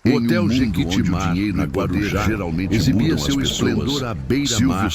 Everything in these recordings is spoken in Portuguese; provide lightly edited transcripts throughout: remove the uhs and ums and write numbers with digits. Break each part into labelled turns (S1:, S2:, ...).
S1: O Hotel Jequitimar, na Guarujá, exibia seu esplendor à beira-mar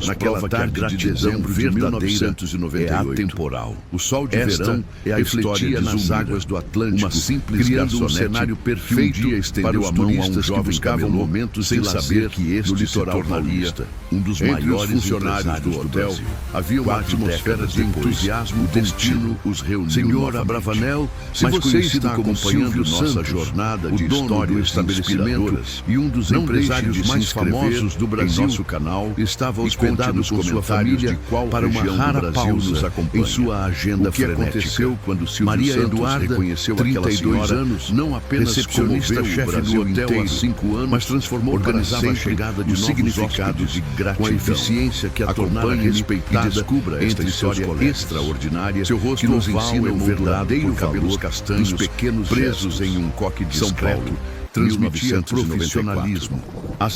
S1: naquela tarde de dezembro de 1998. É atemporal. O sol de verão refletia nas águas do Atlântico, criando um cenário perfeito para os turistas que buscavam momentos sem saber que este litoral paulista, um dos maiores funcionários do hotel, havia uma atmosfera de entusiasmo contínuo os reuniu. Senhor Abravanel, se você está acompanhando nossa jornada de história estabelecimento e um dos empresários mais famosos do Brasil, nosso canal, estava hospedado com sua família para uma rara pausa em sua agenda frenética. O que aconteceu quando Silvio Maria Santos Eduarda reconheceu 32 anos, não apenas recepcionista-chefe do hotel há 5 anos, mas transformou organizava a chegada de significados de gratidão, com a eficiência que a tornara respeitada e descubra entre história extraordinária. Seu rosto que nos ensina um verdadeiro cabelos castanhos pequenos presos em um coque discreto. Transmitia profissionalismo.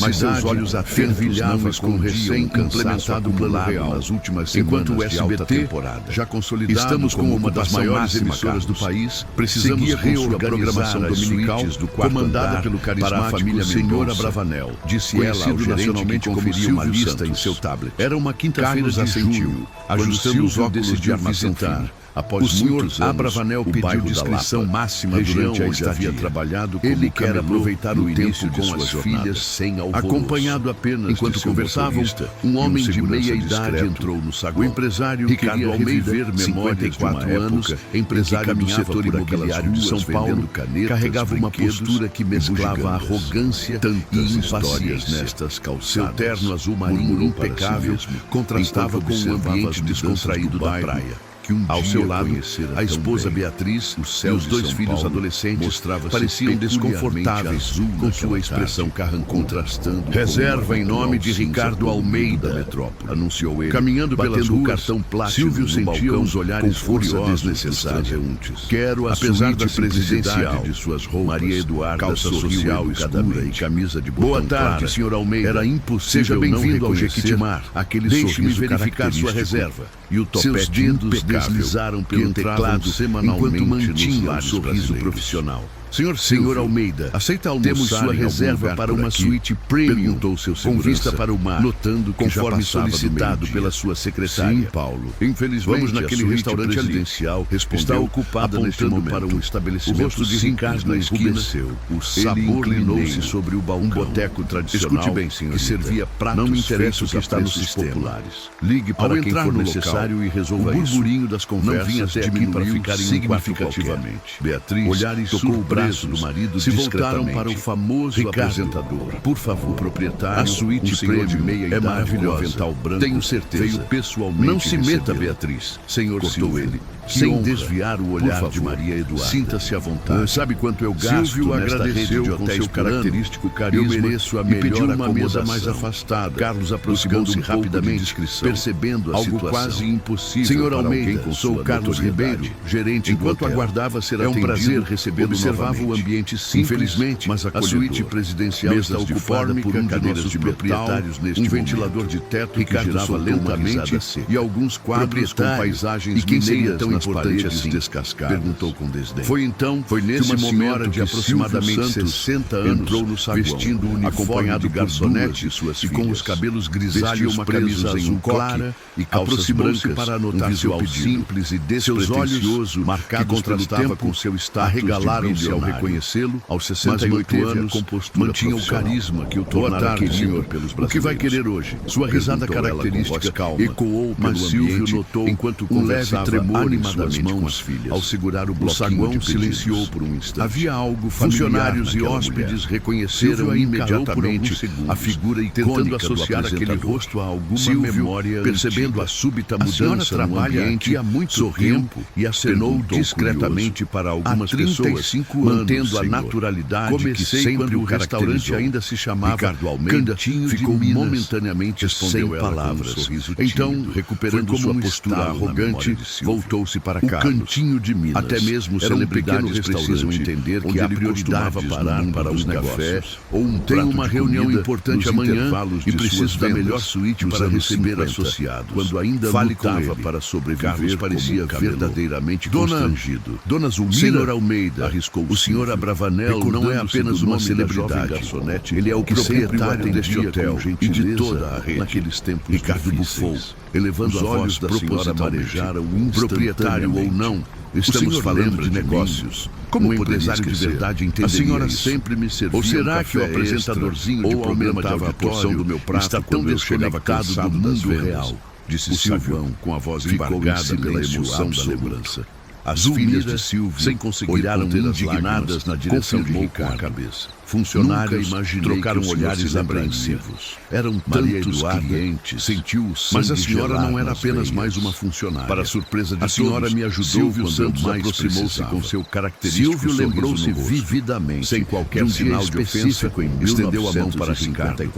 S1: Mas seus olhos fervilhavam com o recém-implementado plano real nas últimas semanas. Enquanto o SBT, já consolidado, estamos com uma das maiores emissoras do país, precisamos reorganizar a dominical comandada pelo carismático Senhor Abravanel, disse ela ao gerente que conferiu uma lista em seu tablet. Era uma quinta-feira de junho, ajustando os óculos de visitar. Após o senhor Abravanel pediu descrição máxima durante a estadia. Trabalhado ele quer aproveitar o tempo com as filhas sem alvoroço. Acompanhado apenas enquanto conversavam, um homem de meia idade entrou no saguão. O empresário Ricardo Almeida, 54 anos, empresário do setor imobiliário de São Paulo, carregava uma postura que mesclava arrogância e impaciência nestas calçadas. Seu terno azul marinho impecável contrastava com o ambiente descontraído da praia. Ao seu lado, a esposa Beatriz e os dois filhos adolescentes pareciam desconfortáveis com sua expressão carrancuda. Reserva em nome de Ricardo Almeida, anunciou ele. Caminhando pelas ruas, cartão plástico Silvio sentia os olhares furiosos desnecessários. Quero, apesar da presidencial de suas roupas, Maria Eduarda, calça social escura e camisa de botão. Boa tarde, senhor Almeida. Era impossível. Seja bem-vindo ao Jequitimar. Deixe-me verificar sua reserva. E o topete impecável deslizaram pelo teclado semanalmente enquanto mantinha um sorriso profissional. Senhor Almeida, aceita almoçar? Temos sua reserva para uma suíte premium, perguntou seu segurança, com vista para o mar, notando que conforme solicitado pela sua secretária. Sim, Paulo. Infelizmente, vamos naquele restaurante residencial, está ocupada neste momento para um estabelecimento. O rosto de Ricardo na esquina, o sabor inclinou-se sobre o balcão. Um boteco tradicional. Escute bem, senhor, que servia pratos. Não me interessa o que está nos populares. Ligue para quem for necessário e resolva isso. O burburinho das conversas vinha até aqui para ficar significativamente. Beatriz Olhares tocou o braço do marido se voltaram para o famoso Ricardo, apresentador. Por favor, proprietário, a suíte premium de meia idade, é maravilhosa. Avental branco, tenho certeza. Veio pessoalmente. Não se meta, Beatriz. Senhor, cortou ele, sem desviar o olhar de Maria Eduarda. Sinta-se à vontade. Sabe quanto eu gasto Silvio nesta rede de hotéis seu característico carisma? Eu mereço a melhor pediu uma mesa mais afastada. Carlos aproximou-se rapidamente, percebendo a situação. Algo quase impossível. Senhor Almeida, sou Carlos Ribeiro, gerente. Enquanto aguardava ser atendido, é um prazer recebê-lo novamente. O ambiente simples, infelizmente, mas a suíte presidencial está ocupada por um de nossos proprietários neste um ventilador de teto Ricardo que girava lentamente e alguns quadros com paisagens mineiras tão importante assim descascadas. Perguntou com desdém. Foi nesse momento de aproximadamente 60 anos entrou no saguão, vestindo o uniforme acompanhado de garçonete e com os cabelos grisalhos uma camisa azul clara e calças brancas para anotar seu pedido. Simples e despretensioso, marcado que contrastava com seu status, arregalaram-se ao reconhecê-lo. Aos 68 anos, mantinha o carisma que o tornara querido pelos brasileiros. O que vai querer hoje? Sua risada característica ecoou pelo ambiente notou enquanto um leve tremor animadamente com as filhas. Ao segurar o saguão silenciou por um instante. Havia algo funcionários e hóspedes reconheceram imediatamente a figura e tentando associar aquele rosto a alguma memória percebendo a súbita mudança no ambiente há muito tempo e acenou discretamente para algumas pessoas, mantendo a naturalidade que sempre o restaurante ainda se chamava Ricardo Almeida. Ficou momentaneamente sem palavras. Então, recuperando sua postura arrogante, voltou-se para Carlos. O Cantinho de Minas. Até mesmo celebridades precisam entender que há prioridade parar para os negócios. Ou tem uma reunião importante amanhã e preciso da melhor suíte para receber associados. Quando ainda lutava para sobreviver, parecia verdadeiramente constrangido. Dona Zulmira, senhor Almeida, arriscou o O senhor Abravanel não é apenas uma celebridade. Ele é o proprietário deste hotel e de toda a rede. Naqueles tempos Ricardo bufou, elevando os olhos da senhora marejaram proprietário ou não. Estamos falando de negócios. Como um empresário de verdade entenderia isso? A senhora sempre me servia. Ou será que o apresentadorzinho de programa de auditório do meu prato está tão desconectado do mundo real? Disse Silvio, com a voz embargada pela emoção da lembrança. As filhas de Silvio, sem conseguir olharam indignadas na direção de Ricardo. Com a cabeça. Funcionários trocaram olhares apreensivos. Eram tantos clientes, sentiu o sangue. Mas a senhora não era apenas mais uma funcionária. Para a surpresa de todos, a senhora me ajudou. Silvio Santos aproximou-se com seu característico sorriso. Silvio lembrou-se vividamente, sem qualquer sinal de ofensa, estendeu a mão para Ricardo.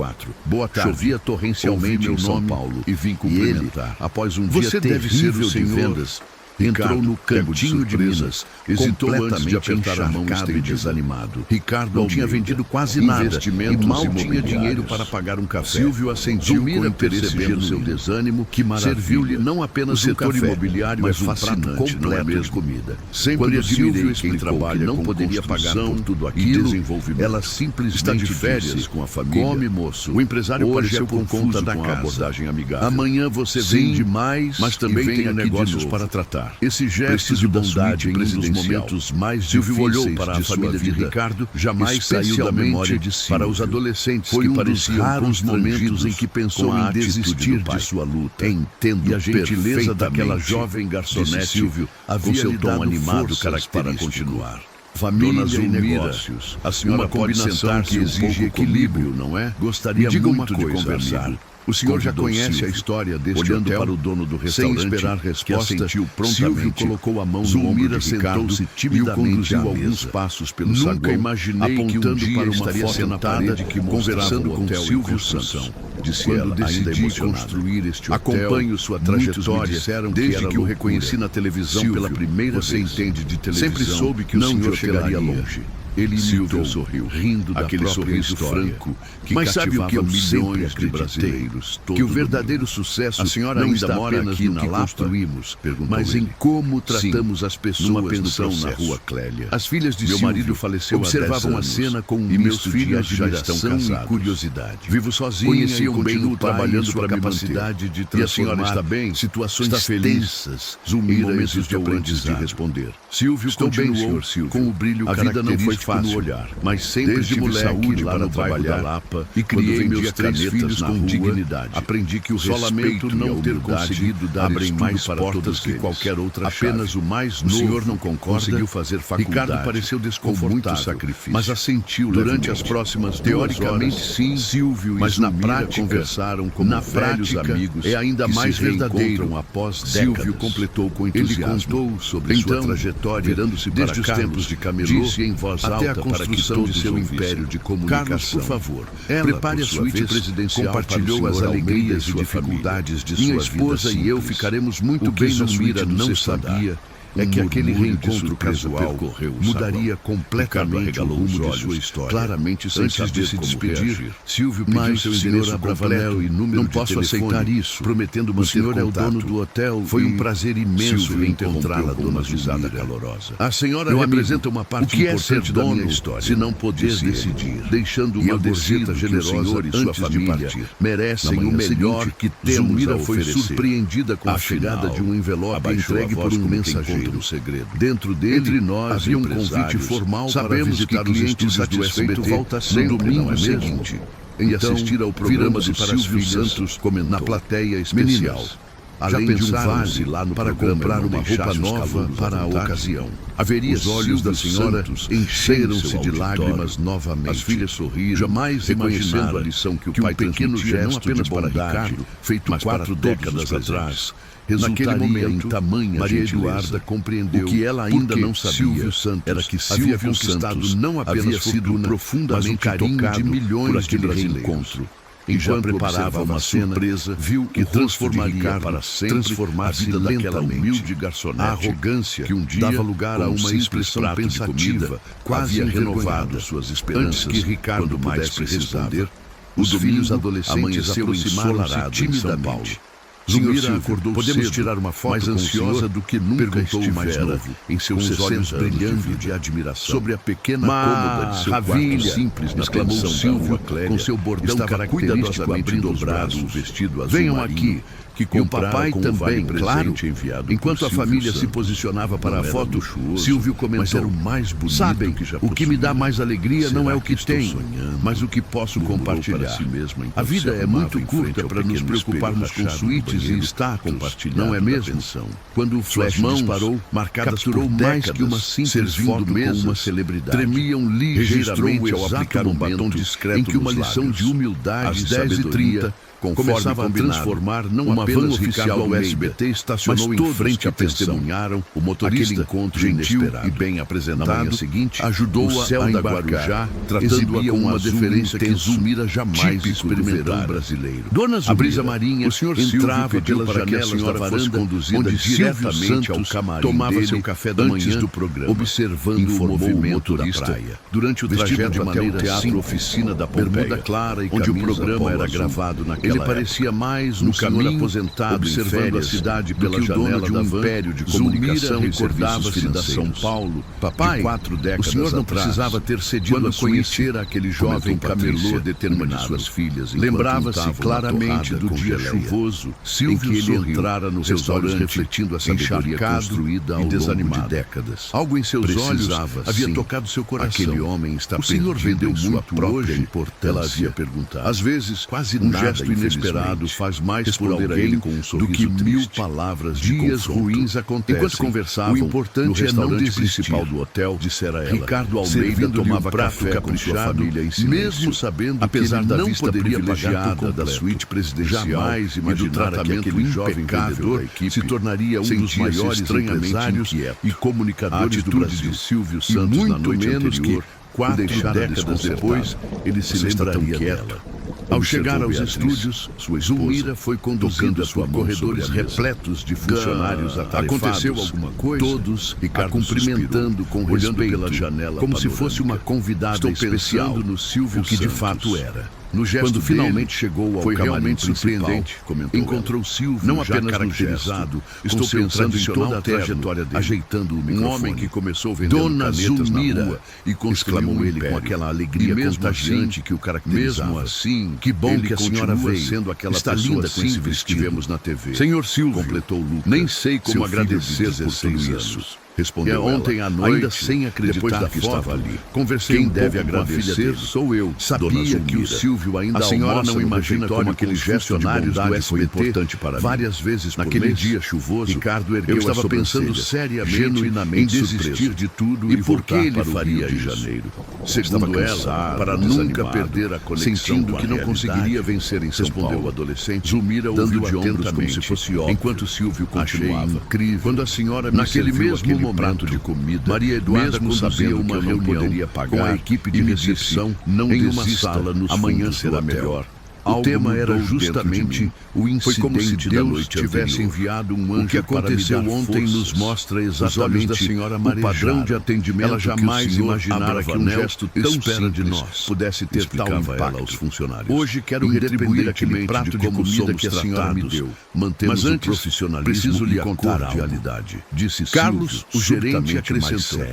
S1: Boa tarde. Chovia torrencialmente em São Paulo e vim cumprimentar. Após um dia terrível de vendas, entrou no cantinho de Minas, hesitou antes de apertar a mão e desanimado. Ricardo não tinha vendido quase nada e mal tinha dinheiro para pagar um café. Silvio assentiu com interesse no seu desânimo, que serviu-lhe não apenas o setor imobiliário, mas um prato completo de comida. Sempre admirei quem trabalha não poderia pagar por tudo aquilo. Ela simplesmente está de férias com a família. Come, moço. O empresário pareceu por conta da abordagem amigável. Amanhã você vende mais, mas também tem negócios para tratar. Esse gesto de bondade em um dos momentos mais difíceis olhou para a família de Ricardo, jamais saiu da memória de Silvio. Para os adolescentes que pareciam raros momentos em que pensou em desistir de sua luta. Entendo e a gentileza daquela jovem garçonete Silvio com seu tom animado para continuar. Família e negócios. A senhora pode sentar que exige equilíbrio, não é? Gostaria muito de conversar. O senhor já conhece a história deste olhando hotel? Para o dono do restaurante, sem esperar resposta, Silvio colocou a mão no ombro de Ricardo e o conduziu alguns passos pelo saguão, imaginei apontando que para uma foto sentada conversando com Silvio Santos. Disse ela, ainda emocionada. Construir este hotel, acompanho sua trajetória, desde que o reconheci na televisão pela primeira vez. Você entende de televisão, sempre soube que o senhor chegaria longe. Ele imitou, sorriu, rindo daquele sorriso franco que mas sabe o que eu milhões de brasileiros, que o verdadeiro sucesso a senhora não está apenas aqui no que construímos, mas em como tratamos as pessoas numa pensão na Rua Clélia. As filhas de meu marido faleceu observavam a cena com um misto de admiração e curiosidade. Vivo sozinho, conheciam bem o trabalhando para capacidade de transformar. E a senhora está bem? Situações tensas, em momentos de aprendizado. Responder. Silvio continuou com o brilho característico. A vida não foi no olhar, mas sempre tive saúde para trabalhar Lapa e criei meus 3 filhos com dignidade. Aprendi que o respeito não ter conseguido dar abrem mais portas que qualquer outra chave. Apenas o mais novo, o senhor não concorda? Conseguiu fazer faculdade. Ricardo pareceu desconfortável, muito sacrifício, mas assentiu durante as próximas teoricamente sim, Silvio mas na prática conversaram como velhos amigos. É ainda mais verdadeiro após décadas. Silvio completou com entusiasmo. Ele contou sobre sua trajetória, virando-se para desde os tempos de Camelô, disse em voz alta até a construção de seu império de comunicação. Carlos, por favor, prepare a suíte presidencial. Compartilhou as alegrias e dificuldades de sua vida. Minha esposa e eu ficaremos muito bem na suíte. Não sabia é que aquele reencontro casual mudaria completamente o rumo de sua história. Claramente, antes de se despedir, Silvio pediu seu endereço Abravanel e número não posso aceitar isso, prometendo manter o senhor é o dono do hotel. Foi um prazer imenso reencontrá-la, dona risada calorosa. A senhora representa uma parte importante da minha história, se não poder decidir, deixando uma gorjeta generosa e sua família merecem o melhor que temos. Zulmira foi surpreendida com a chegada de um envelope entregue por um mensageiro. Um segredo. Dentro dele, entre nós, havia um convite formal para visitar os estúdios do SBT no domingo seguinte e assistir ao programa de Silvio Santos na plateia especial. Além de um vale lá no para comprar uma roupa nova para a ocasião. Haveria os olhos da senhora encheram-se de lágrimas novamente. As filhas sorriram, jamais reconhecendo a lição que o pai pequeno gesto não apenas para Ricardo, feito 4 décadas atrás, naquele momento, tamanha Maria Eduarda compreendeu o que ela ainda não sabia era que Silvio Santos não apenas sido profundamente tocado de milhões de brasileiros. Enquanto preparava uma surpresa, viu que transformaria para sempre a vida daquela humilde garçonete. A arrogância que um dia dava lugar a uma expressão pensativa, quase renovado suas esperanças. Antes que Ricardo mais precisasse responder, os filhos adolescentes se aproximaram timidamente. Zulmira acordou podemos tirar uma foto mais ansiosa do que nunca estivera, mais novo, em seus 60 brilhando de admiração. Sobre a pequena cômoda de seu quarto simples, exclamou Silvio, com seu bordão característicamente dobrado, o vestido azul venham aqui, que o papai também, claro. Enquanto a família se posicionava para a foto, Silvio comentou, mas era o mais bonito. Sabem, o que me dá mais alegria não é o que tenho, mas o que posso compartilhar. A vida é muito curta para nos preocuparmos com suítes e status, não é mesmo? Quando o flash disparou, capturou mais que uma simples foto com uma celebridade. Tremiam ligeiramente ao aplicar um batom discreto em que uma lição de humildade e sabedoria começava a transformar não uma van oficial do SBT estacionou em frente a testemunharam o motorista encontro gentil e bem apresentado seguinte ajudou-a a embarcar tratando-a com uma deferência que Zulmira jamais experimentou brasileiro. Dona Zulmira, a brisa marinha, o senhor entrava pelas janelas da varanda conduzida diretamente ao camarim tomava seu café da manhã do programa, observando o movimento da praia. Durante o trajeto até o teatro oficina da Pompeia, clara e onde o programa era gravado naquela ele parecia mais um senhor aposentado observando a cidade pela janela da van. Império de comunicação recordava-se da São Paulo. Papai, 4 décadas o senhor não precisava ter cedido a conhecer aquele jovem camelô determinado de suas filhas. Lembrava-se claramente do dia chuvoso em que ele entrara no restaurante refletindo a sabedoria construída ao longo de décadas. Algo em seus olhos havia tocado seu coração. Aquele homem está perdido. O senhor vendeu muito hoje? Ela havia perguntado. Às vezes, quase um gesto inesperado faz mais por alguém do que 1000 palavras de dias ruins acontecem. Enquanto conversavam, o importante é não desistir. Principal do hotel, dissera ela. Ricardo Almeida tomava café caprichado, mesmo sabendo apesar que da não vista privilegiada da suíte presidencial jamais e do tratamento que jovem vendedor se tornaria um dos maiores empresários e comunicadores do Brasil. De Silvio Santos na noite anterior, 4 décadas depois, ele se lembraria dela. Ao chegar aos estúdios, Zulmira foi conduzindo por corredores repletos de funcionários atarefados. Aconteceu alguma coisa? Todos a cumprimentando com respeito, pela janela como se fosse uma convidada especial no Silvio, o que de fato era. No gesto quando finalmente chegou ao foi realmente surpreendente, encontrou Silvio não apenas caracterizado, estou pensando em toda a trajetória dele, ajeitando o microfone. Um homem que começou vendendo canetas Zulmira, na rua e exclamou ele com aquela alegria contagiante que o caracterizava. Mesmo assim, que bom que a senhora veio, sendo aquela está linda com esse vestido que vemos na TV. Senhor Silvio, completou Lucas, nem sei como agradecer por tudo isso. Respondeu ontem à noite, ainda sem acreditar que estava ali. Conversei quem deve agradecer sou eu. Sabia que o Silvio ainda a senhora não imagina como aquele gesto do SBT foi importante para mim. Várias vezes naquele dia chuvoso, Ricardo ergueu eu estava pensando seriamente, genuinamente em desistir de tudo e por que ele faria de Janeiro. Segundo ela, para nunca perder a conexão, sentindo que não conseguiria vencer em São Paulo. O adolescente, Zulmira ouviu atentamente, como se fosse óbvio, enquanto Silvio continuava. Incrível. Quando a senhora me naquele mesmo momento de comida, Maria Eduarda conduzia uma reunião poderia pagar com a equipe de recepção não em uma sala nos amanhã será melhor. O tema era justamente o incidente da noite tivesse enviado um anjo. O que aconteceu ontem nos mostra exatamente o padrão de atendimento. Ela jamais imaginava que um gesto tão simples de nós pudesse ter tal impacto aos funcionários. Hoje quero retribuir aquele prato de comida que a senhora me deu. Mantemos o profissionalismo preciso lhe contar a realidade. Disse Carlos, o gerente acrescentou.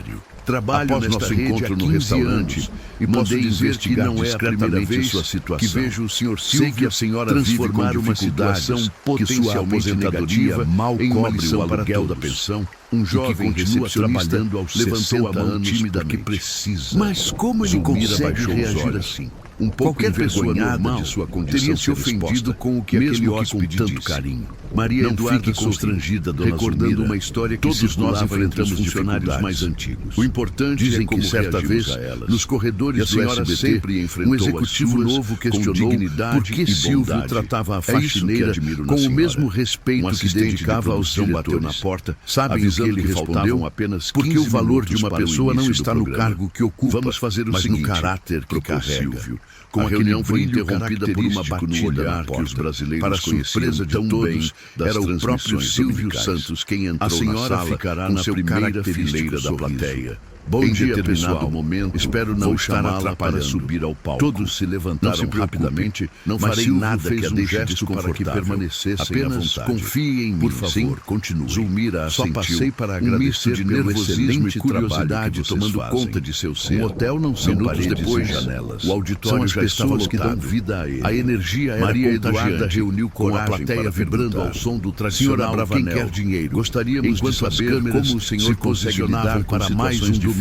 S1: Trabalho após nosso encontro no restaurante e posso dizer que não é a primeira vez sua situação. Que vejo o senhor Silvio transformar uma situação potencialmente negativa mal cobre o aluguel da pensão. Um jovem continua trabalhando aos levantou a mão tímida que precisa. Mas como ele consegue reagir assim? Um pouco qualquer pessoa normal de sua condição teria se ofendido com o que aquele hóspede com tanto carinho. Maria Eduarda constrangida, dona recordando Zulmira, uma história que todos nós enfrentamos funcionários mais antigos. O importante dizem que certa vez nos corredores do SBT sempre enfrentou um executivo novo questionou por que Silvio tratava a faxineira com o mesmo respeito que dedicava aos diretores. Na porta, sabem o que ele respondeu apenas porque o valor de uma pessoa não está no cargo que ocupa, vamos fazer o seguinte, no caráter que carrega. Com a reunião foi interrompida por uma batida olhar que os brasileiros para surpresa de todos, era o próprio Silvio Santos quem entrou na sala ficará com seu primeira fileira da plateia. Bom dia, pessoal. Momento, espero não estar atrapalhando para subir ao palco. Todos se levantaram rapidamente. Não farei nada que a deixe desconfortável. Para que permanecessem apenas à vontade. Confie em mim, por favor. Continue. Zulmira só passei para agradecer de nervosismo e curiosidade tomando conta de seu ser. O hotel não são paredes depois janelas. O auditório já estava lotado. Que dão vida a ele. A energia era Maria Eduarda reuniu com a plateia vibrando ao som do tradicional Quem quer dinheiro. Gostaríamos de saber como o senhor posicionava para mais um domingo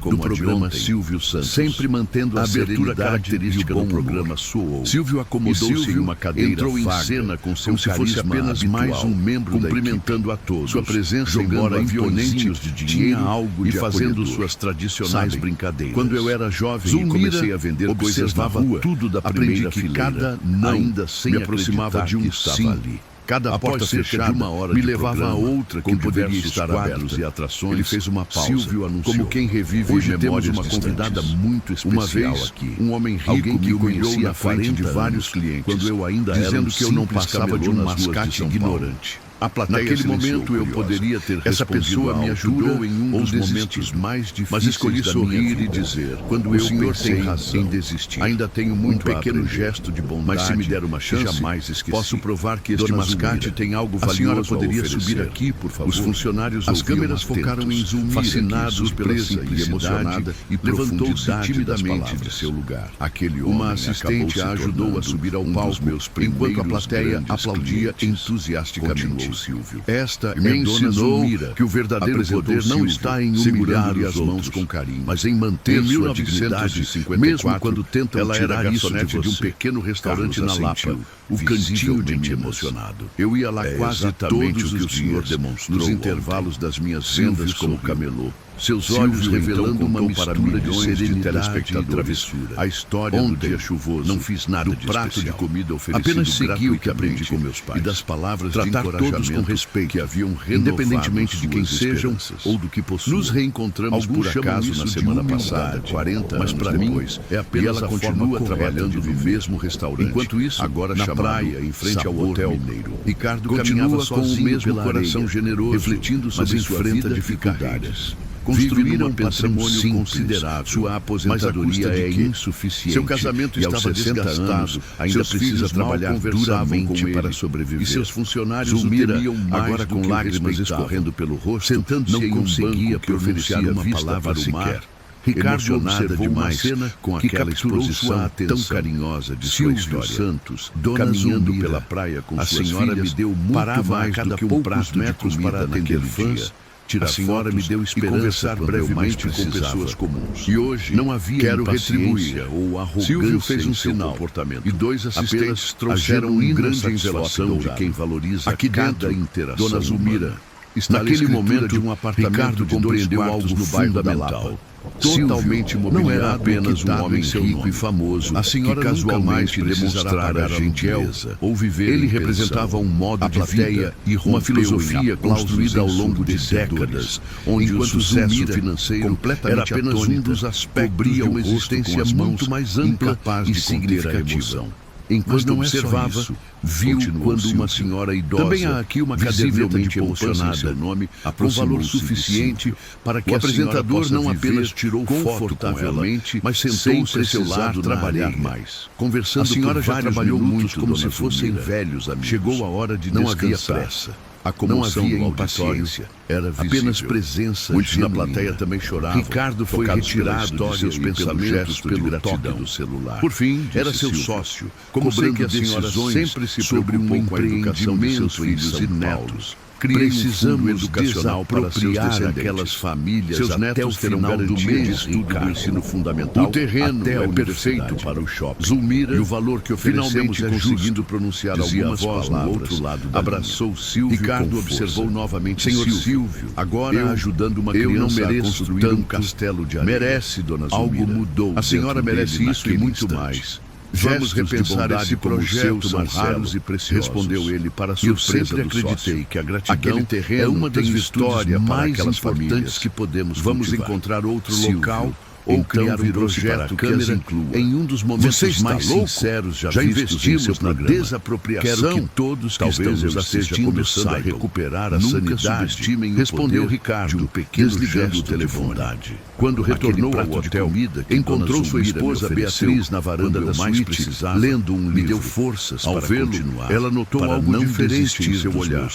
S1: do programa Silvio Santos, sempre mantendo a abertura característica do programa soou. Silvio acomodou-se em uma cadeira, entrou em cena com seu carisma fosse apenas mais um membro cumprimentando a todos. Sua presença, embora imponente, tinha algo de fazendo suas tradicionais brincadeiras. Quando eu era jovem e comecei a vender coisas na rua, tudo da primeira fileira, cada não ainda sem me aproximava de um sim. Ali. Cada porta fechada me levava a outra que poderia estar aberta e atrações. Ele fez uma pausa, Silvio anunciou, como quem revive hoje temos uma convidada muito especial uma vez, aqui. Um homem rico que me conhecia na frente de vários clientes, quando eu ainda dizendo que eu não passava de um mascate ignorante. A plateia naquele momento eu poderia ter essa pessoa me ajudou em um dos momentos mais difíceis, mas escolhi sorrir e dizer: quando eu pensei em desistir, ainda tenho muito pequeno gesto de bondade, mas se me der uma chance, jamais esqueci. Posso provar que este mascate tem algo valioso. A senhora poderia subir aqui, por favor. Os funcionários as câmeras focaram em Zulmira, fascinados pela simplicidade e levantou-se timidamente de seu lugar. Aquele homem, uma assistente a ajudou a subir ao palco, enquanto a plateia aplaudia entusiasticamente. Silvio. Esta me ensinou que o verdadeiro poder não está em humilhar as mãos com carinho, mas em manter sua dignidade, mesmo quando tentam tirar isso de um pequeno restaurante na Lapa, o cantinho de mim emocionado. Eu ia lá quase todos os dias, nos intervalos das minhas vendas como camelô. Seus olhos revelando uma mistura de serenidade e travessura. A história do dia chuvoso. Não fiz nada do de prato especial. De comida oferecido. Apenas segui o que aprendi com meus pais. E das palavras tratar de encorajamento todos com respeito, que haviam independentemente de quem sejam ou do que possuam. Nos reencontramos por acaso na semana passada, 40 mas para mim é apenas ela continua trabalhando no mesmo restaurante. Enquanto isso, agora na praia, em frente ao Hotel Mineiro. Ricardo continua com o mesmo coração generoso, refletindo sobre sua vida dificuldades. Construíram um patrimônio considerável. Sua aposentadoria é insuficiente. Seu casamento estava desgastado. Ainda precisa trabalhar duramente para sobreviver. E seus funcionários o temiam mais agora com lágrimas escorrendo pelo rosto. Sentando-se não conseguia pronunciar uma palavra sequer. Ricardo observou uma cena com aquela exposição tão carinhosa de sua história. Santos, caminhando pela praia com a senhora me deu muito mais do que um prato de comida para atender fãs. A senhora me deu esperança brevemente com pessoas comuns. E hoje não havia quero retribuir ou arrogância. Silvio fez um sinal comportamento. E dois assistentes trouxeram um grande revelação de quem valoriza aqui cada interação. Dona Zulmira, naquele momento de um apartamento Ricardo compreendeu algo no bairro da Lapa. Totalmente mobiliado, não era apenas um homem rico e famoso, a senhora que casualmente demonstrara a gentileza ou viver. Ele representava um modo de vida e uma filosofia construída ao longo de décadas, onde o sucesso financeiro era apenas um dos aspectos de uma existência muito mais ampla e significativa. Enquanto observava, viu quando uma senhora idosa, também há aqui uma visivelmente emocionada, nome, com valor suficiente para que o apresentador não apenas tirou foto confortavelmente, mas sentou-se a seu lado trabalhar mais. Conversando, a senhora já trabalhou muito como se fossem velhos amigos. Chegou a hora de descansar. Não havia pressa. A comoção no auditório era visível. Apenas presença. Muitos na plateia também choravam. Ricardo foi retirado de seus pensamentos pelo gratidão do celular. Por fim, era seu sócio, cobrando que a senhora sempre se sobre um empreendimento de seus filhos e netos. Precisamos desapropriar aquelas famílias. Seus netos terão garantia de estudo do ensino fundamental. O terreno é perfeito para o shopping. Zulmira, e o valor que oferecemos é conseguindo pronunciar algumas palavras no outro lado da abraçou Silvio. Ricardo observou novamente Senhor Silvio. Agora ajudando uma criança a construir um castelo de areia. Merece, dona Zulmira. Algo mudou. A senhora merece isso e muito mais. Vamos repensar esse projeto, são raros e preciosos. Respondeu ele para a surpresa eu sempre acreditei que a gratidão é uma das histórias mais importantes que podemos cultivar. Vamos encontrar outro local ou criar um projeto que as inclua. Em um dos momentos mais sinceros já investimos na desapropriação. Quero que todos que estão nos assistindo saibam. A recuperar a sanidade. Respondeu Ricardo, desligando o telefone. Quando retornou ao hotel, encontrou sua esposa Beatriz na varanda da suíte, lendo um livro. Me deu forças para continuar. Ela notou algo diferente em seu olhar.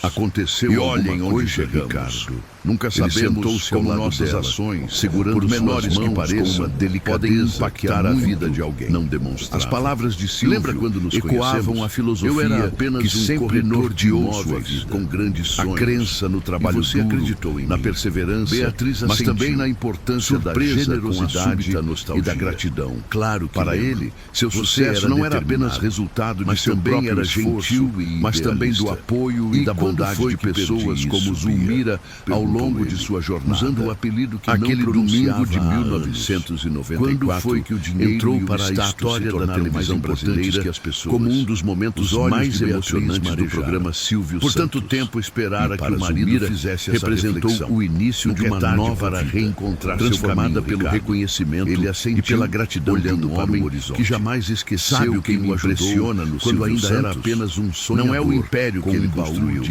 S1: Aconteceu alguma coisa, Ricardo. Nunca sabemos como nossas ações, segurando por menores que pareçam, podem impactar a vida de alguém. Não demonstrar. As palavras de Silvio lembra quando nos ecoavam a filosofia. Eu era apenas um corretor de imóveis com grandes sonhos. A crença no trabalho duro, acreditou em na perseverança, Beatriz mas também na importância da generosidade e da gratidão. Claro que para ele, seu sucesso não era apenas resultado de seu próprio esforço, mas também do apoio e da bondade de pessoas como Zulmira ao longo de sua jornada, usando o apelido que aquele domingo de 1994, quando foi que o dinheiro entrou para a história da televisão brasileira que as pessoas, como um dos momentos mais emocionantes do programa Silvio Santos. Por tanto tempo esperara que o marido fizesse essa representou o início de uma nova para reencontrar transformada pelo reconhecimento e pela gratidão olhando para um horizonte que jamais esqueceu o que o impressiona no quando ainda era apenas um sonho. Não é o império que ele construiu,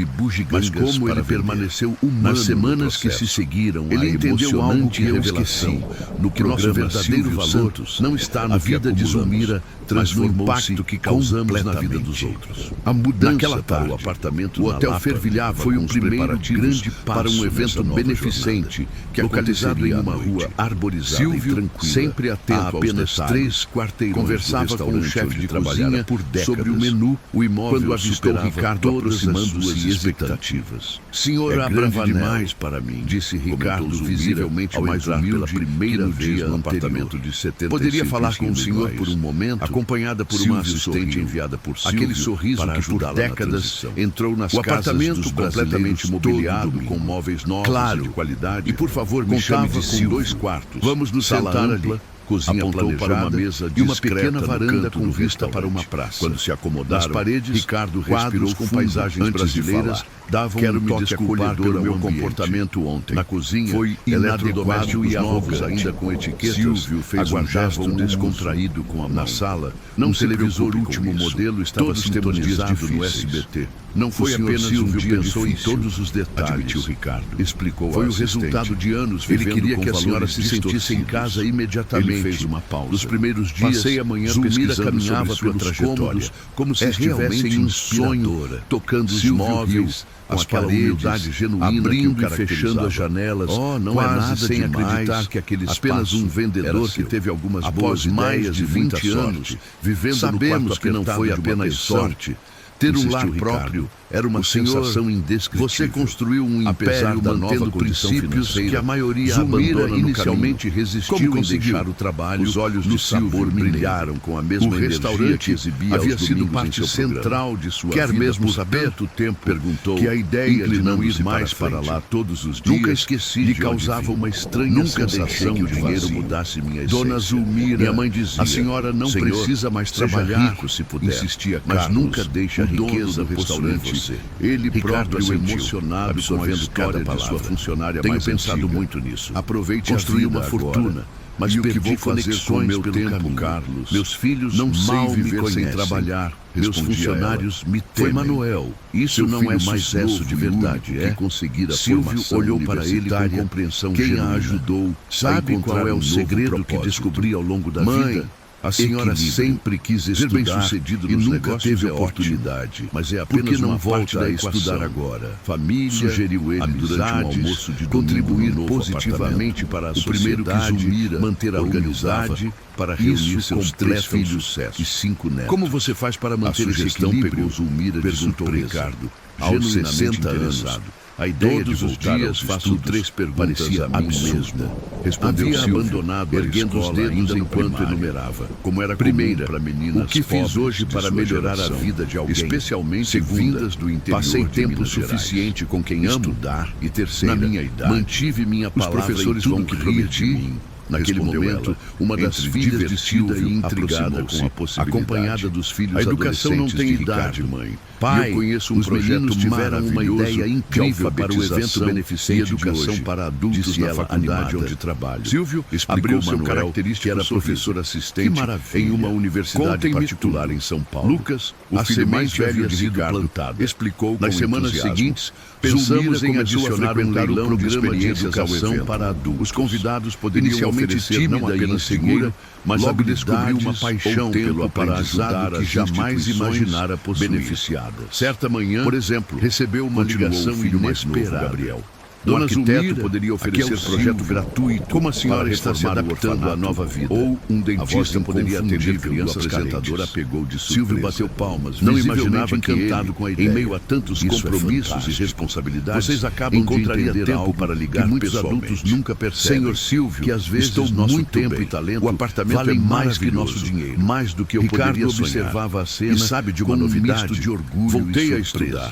S1: mas como ele permaneceu humano. Semanas que se seguiram, ele entendeu algo que eu esqueci. No que nosso verdadeiro valor não está na vida de Zulmira, mas no impacto que causamos na vida dos outros. A mudança para o apartamento o hotel fervilhava foi o primeiro grande para um evento beneficente que localizado em uma rua arborizada Silvio, e tranquila, sempre atento a apenas 3 quarteirões, conversava com o chefe de cozinha por sobre o menu, o imóvel quando avistou Ricardo aproximando-se e expectativas. Senhor Abravanel, para mim, disse Ricardo, visivelmente mais humilde pela primeira vez no apartamento de 75. Poderia falar com o senhor por um momento, acompanhada por uma assistente enviada por Silvio, aquele sorriso que por décadas entrou nas casas dos completamente mobiliado com móveis novos de qualidade. E por favor, me chame de Silvio. Com 2 quartos. Vamos nos sentar ali. Cozinha apontou para uma mesa e uma pequena varanda com vista para uma praça. Quando se acomodaram, nas paredes, Ricardo respirou com paisagens brasileiras, davam um toque acolhedor ao meu comportamento ontem. Na cozinha, foi inadequado e arrogante, ainda com etiquetas. Silvio fez um gesto descontraído com a mão. Na sala, um televisor último modelo estava sintonizado no SBT. Não foi apenas um dia pensou em todos os detalhes, admitiu Ricardo. Explicou foi o resultado de anos vivendo. Ele queria que a senhora se sentisse em casa imediatamente. Fez uma pausa. Nos primeiros dias, passei a manhã Zulmira caminhava pela trajetória, como se estivesse em um sonho, tocando os móveis, as paredes, genuína abrindo e fechando as janelas, não quase é nada sem acreditar que aquele apenas um vendedor que teve algumas boas ideias de 20 anos, vivendo sabemos que não foi apenas sorte. Ter um lar próprio era uma sensação indescritível. Você construiu um império mantendo princípios que a maioria abandona inicialmente resistiu em deixar o trabalho. Os olhos de sabor brilharam com a mesma energia que exibia havia sido parte central de sua vida. Quer mesmo saber? O tempo perguntou que a ideia de não ir mais para lá todos os dias nunca esqueci lhe causava uma estranha sensação que o dinheiro mudasse minha essência. Dona Zulmira, minha mãe dizia, a senhora não precisa mais trabalhar, rico, se puder, insistia Carlos, mas nunca deixa a riqueza do restaurante. Ele próprio emocionado absorvendo cada palavra. Sua funcionária tenho mais pensado antiga. Muito nisso. Aproveite construir uma fortuna, mas o que vou fazer com meu tempo, Carlos? Meus filhos não mal viver sem trabalhar. Meus funcionários me temem. Foi Manuel. Isso não é mais sucesso de verdade, é? Conseguir a Silvio olhou para ele com compreensão. Quem a ajudou? Sabe qual é o segredo que descobri ao longo da vida? A senhora sempre quis estudar bem-sucedido e nunca teve oportunidade. Mas é apenas uma volta a estudar agora. Família, sugeriu ele durante um almoço de contribuir positivamente para a sociedade, manter a organizado para reunir seus 3 filhos e 5 netos. Como você faz para manter esse equilíbrio? Zulmira perguntou Ricardo, aos 60 anos. A ideia todos de voltar os dias faço 3 perguntas a mim mesmo. Respondeu Silvio, abandonado erguendo os dedos enquanto enumerava. Como era primeira para meninas. O que fiz hoje para melhorar a vida de alguém, especialmente vindas do interior. Passei tempo suficiente com quem amo. Estudar e terceira, na minha idade, mantive minha palavra. Os professores vão que prometi. Naquele momento, uma das filhas de Silvio, intrigada com a possibilidade, acompanhada dos filhos adolescentes, a educação não tem idade, mãe. Pai, eu conheço um projeto tiveram uma ideia incrível para o evento beneficente de educação para adultos na faculdade onde trabalho. Silvio abriu seu característico que era professor assistente em uma universidade particular em São Paulo. Lucas, o filho mais velho de Ricardo, explicou com nas semanas seguintes, pensamos em adicionar um leilão de experiências ao evento para adultos. Os convidados poderiam oferecer não apenas segura, mas logo descobriu uma paixão pelo aprendizado que jamais imaginara possuir. Beneficiadas. Certa manhã, por exemplo, recebeu uma ligação inesperada. Gabriel. Dona Zumira poderia oferecer projeto gratuito. Como a senhora está se adaptando à nova vida? Ou um dentista poderia atender crianças carentes. A apresentadora pegou de surpresa. Silvio bateu palmas. Não imaginava encantado com a ideia. Em meio a tantos compromissos e responsabilidades, vocês acabam encontraria tempo para ligar que muitos adultos nunca percebem. Senhor Silvio, que às vezes nosso tempo e talento, o apartamento valem mais que nosso dinheiro, mais do que eu poderia sonhar. Observava a cena e sabe de uma novidade, de orgulho. Voltei a estudar.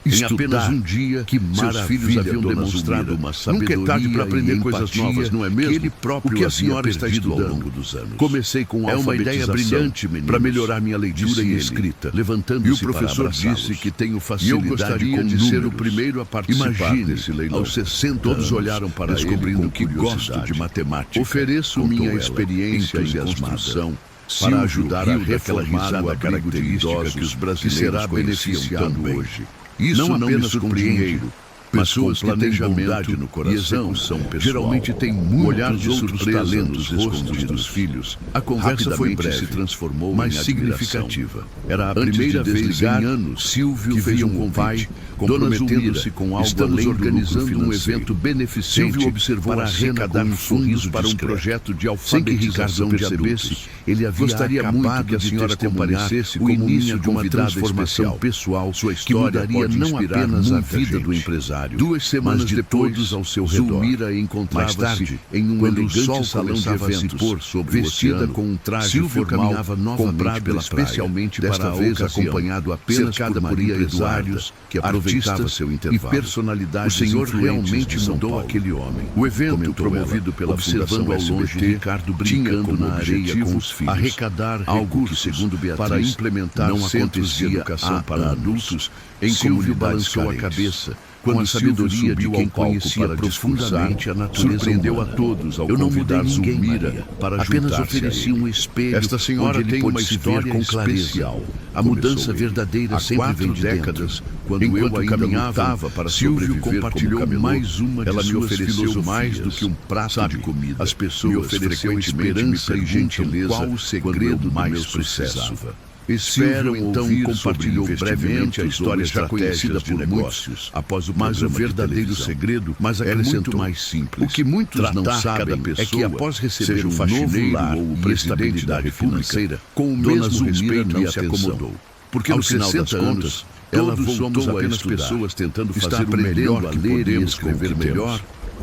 S1: Em apenas um dia, que seus filhos haviam demonstrado uma sabedoria. Nunca é tarde para aprender coisas novas, não é mesmo? Que ele próprio o que a senhora está estudando ao longo dos anos. Comecei com uma ideia brilhante, para melhorar minha leitura e escrita, levantando-se. E o professor disse que tenho facilidade. E eu gostaria de ser o primeiro a participar desse leilão. Aos 60 todos olharam para descobrindo que gosto de matemática. Ofereço minha experiência em construção para ajudar a reformar a característica que os brasileiros conheciam tão hoje. Isso não apenas com dinheiro, pessoas que têm bondade no coração, geralmente têm muito olhar de surpresa nos rostos dos filhos. A conversa foi breve, se transformou mais significativa. Era a primeira vez em anos Silvio fez um convite, comprometendo-se com algo além organizando um evento beneficente. Silvio observou para arrecadar fundos para um projeto de alfabetização de adultos. Ele gostaria muito que a senhora comparecesse o início de uma transformação pessoal, sua história pode não apenas a vida do empresário. 2 semanas depois, ao seu redor, Zumira encontrava-se em um elegante salão de eventos, vestida com um traje formal, comprado especialmente para a ocasião, acompanhado apenas por Maria Eduardo, que aproveitava seu intervalo. E personalidades. O senhor realmente mudou aquele homem. O evento, promovido pela Fundação SBT, Ricardo brincando na areia com os filhos, arrecadar algo que, segundo Beatriz, para implementar não centros de educação para adultos em Silvio balançou a cabeça. Quando a sabedoria de quem conhecia profundamente a natureza surpreendeu a todos ao convidar Zumira para apenas oferecia um espelho. Esta senhora tem uma história com clareza. A mudança verdadeira sempre vem de décadas. Quando eu caminhava para Silvio compartilhou mais uma de suas ofereceu mais do que um prato de comida. As pessoas me ofereceu esperança e gentileza. Qual o segredo mais precisava? Espero então compartilhou brevemente a história já conhecida por muitos, após mas o verdadeiro segredo, mas acrescentou mais simples. O que muitos não sabem é que após receber um faxineiro ou o presidente da República, com o mesmo respeito não se acomodou. Porque no final das contas, ela voltou apenas pessoas tentando fazer o melhor que ler e escrever melhor.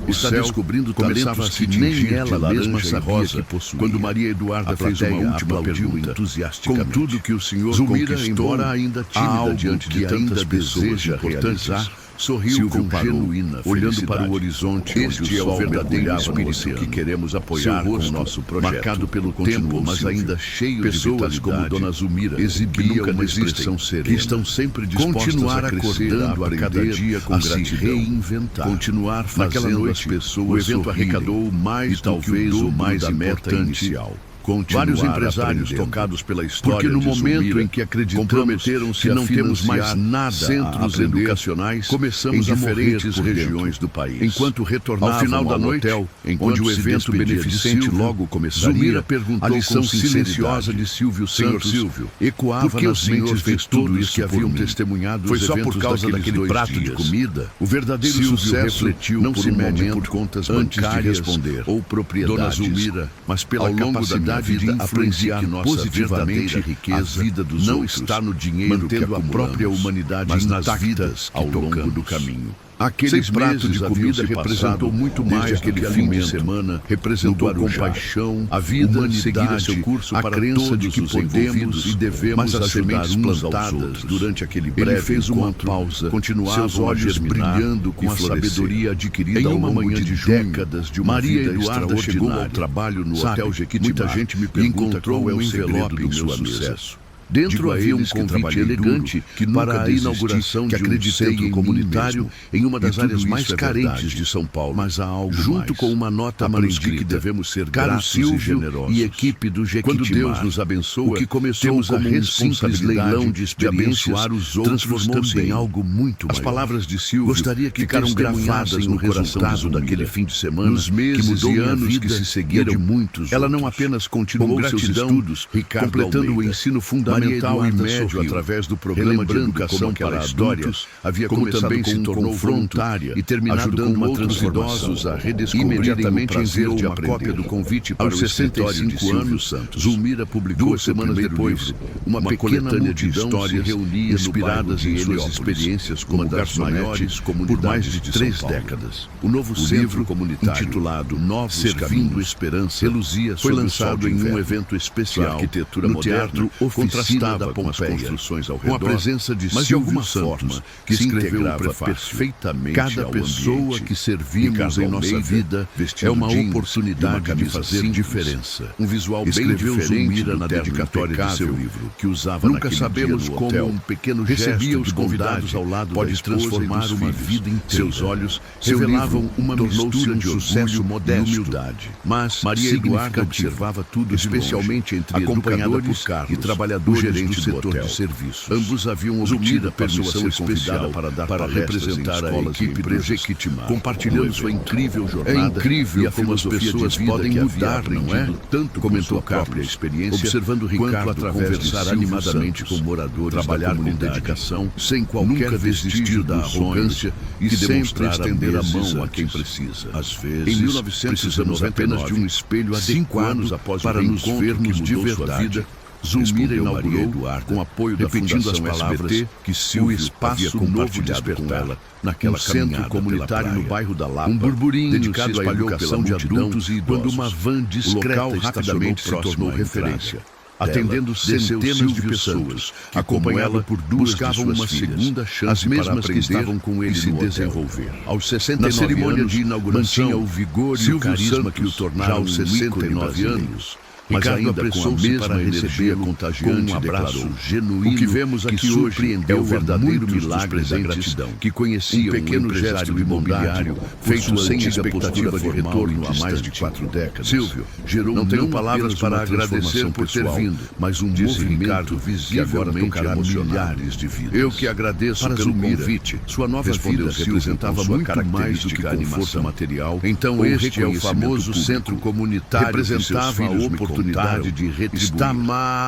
S1: Está descobrindo talentos que nem ela mesma sabia que possuía. Quando Maria Eduarda fez uma última pergunta, entusiasticamente, com tudo que o senhor Zumira, embora ainda tímida diante de tantas pessoas importantes, sorriu com genuína olhando para o horizonte. Este é o verdadeiro espírito que queremos apoiar com o nosso projeto. Marcado pelo tempo, mas ainda cheio de pessoas como Dona Zumira exibiam uma expressão serena, que estão sempre dispostas a acordando a cada dia com gratidão, reinventar, continuar fazendo as pessoas. O evento arrecadou mais e talvez o mais importante. Vários empresários tocados pela história porque no momento em que acreditamos que não temos mais nada centros educacionais, começamos em diferentes regiões do país. Enquanto retornavam ao final da noite, onde o evento beneficente logo começaria, Zumira perguntou a lição silenciosa de Silvio Santos ecoava nas mentes de todos que haviam testemunhado os eventos. Foi só por causa daquele prato de comida? O verdadeiro sucesso refletiu não se mede por contas bancárias ou propriedades, Dona Zumira, mas pela capacidade de influenciar positivamente riqueza, a vida dos não outros, está no dinheiro, mantendo a própria humanidade mas nas vidas ao longo do caminho. Aquele prato de comida representou muito mais do que fim de semana, representou compaixão, a vida seguir seu curso para crença de que podemos e devemos ajudar uns plantadas durante aquele breve encontro. Ele fez uma pausa, continuava seus olhos brilhando com a sabedoria adquirida em uma manhã de décadas de uma Maria vida Eduarda chegou ao trabalho no Hotel Jequitimá. Muita gente me pergunta qual é o envelope do meu sucesso. Dentro havia um convite elegante para a inauguração de um centro comunitário em uma das áreas mais carentes de São Paulo. Mas há algo junto com uma nota manuscrita que devemos ser gratos e generosos. E equipe do Jequitimá. Quando Deus nos abençoa, o que começou como um simples leilão de abençoar os outros transformou-se em algo muito maior. As palavras de Silvio gostaria que ficaram gravadas no resultado daquele fim de semana, nos meses e anos que se seguiram. Ela não apenas continuou seus estudos, completando o ensino fundamental e médio através do programa de educação para adultos, havia como também se tornou voluntária e terminado com outros idosos a redescobrirem imediatamente enviou uma cópia do convite para o 65 anos. Zulmira publicou 2 semanas depois uma pequena de histórias reunidas inspiradas em suas experiências como garçonete por mais de 3 décadas. O novo livro comunitário intitulado Novos Servindo Esperança reluzia foi lançado em um evento especial no Teatro Oficina da Pompeia, com a presença de Silvio Santos, que se integrava perfeitamente cada pessoa que servimos em nossa vida é uma oportunidade de fazer diferença. Um visual bem diferente na dedicatória de seu livro, que usava nunca sabemos como um pequeno recebia os convidados ao lado pode transformar uma vida inteira. Seus olhos revelavam uma mistura de sucesso modesto e humildade. Mas Maria Eduarda observava tudo, especialmente entre educadores e trabalhadores gerente do setor de serviços. Ambos haviam obtido a permissão especial para representar a equipe do Jequitimá, compartilhando sua incrível jornada. É incrível como as pessoas podem mudar, não é? Tanto comentou a própria experiência, observando Ricardo conversar animadamente com moradores, trabalhar com dedicação, sem qualquer vestígio da arrogância e sempre estender a mão a quem precisa. Às vezes, em 1990, apenas de um espelho há 5 anos após para nos vermos de verdade. Zulmira inaugurou, com apoio da Fundação SBT, que o espaço novo despertar naquela centro comunitário no bairro da Lapa, um burburinho dedicado à educação de adultos e idosos. Quando uma van discreta rapidamente se tornou referência, atendendo centenas de pessoas, acompanhada por 2 buscavam uma segunda chance, as mesmas que estavam com ele se desenvolver. Aos 69 na cerimônia de inauguração, mantinha o vigor e o carisma que o tornaram aos 69 anos. Ricardo apressou-se para receber contagiante com um abraço genuíno. O que vemos aqui hoje é o verdadeiro milagre da gratidão, que conhecia um pequeno gesto imobiliário feito sem expectativa de retorno há mais de 4 décadas. Silvio gerou não tenho palavras para agradecer por ter vindo, mas um movimento visivelmente a milhares de vidas. Eu que agradeço pelo convite. Sua nova vida representava muito mais do que conforto material. Então este é o famoso centro comunitário, representava a oportunidade de retribuir,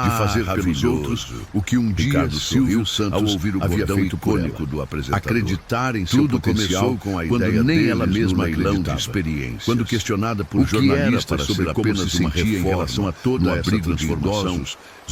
S1: de fazer pelos outros o que um dia Silvio Santos ao ouvir o havia feito icônico do apresentador. Acreditar em seu potencial com a ideia nem ela mesma acreditava. Experiências. Quando questionada por jornalistas sobre apenas uma reforma em relação a toda essa transformação,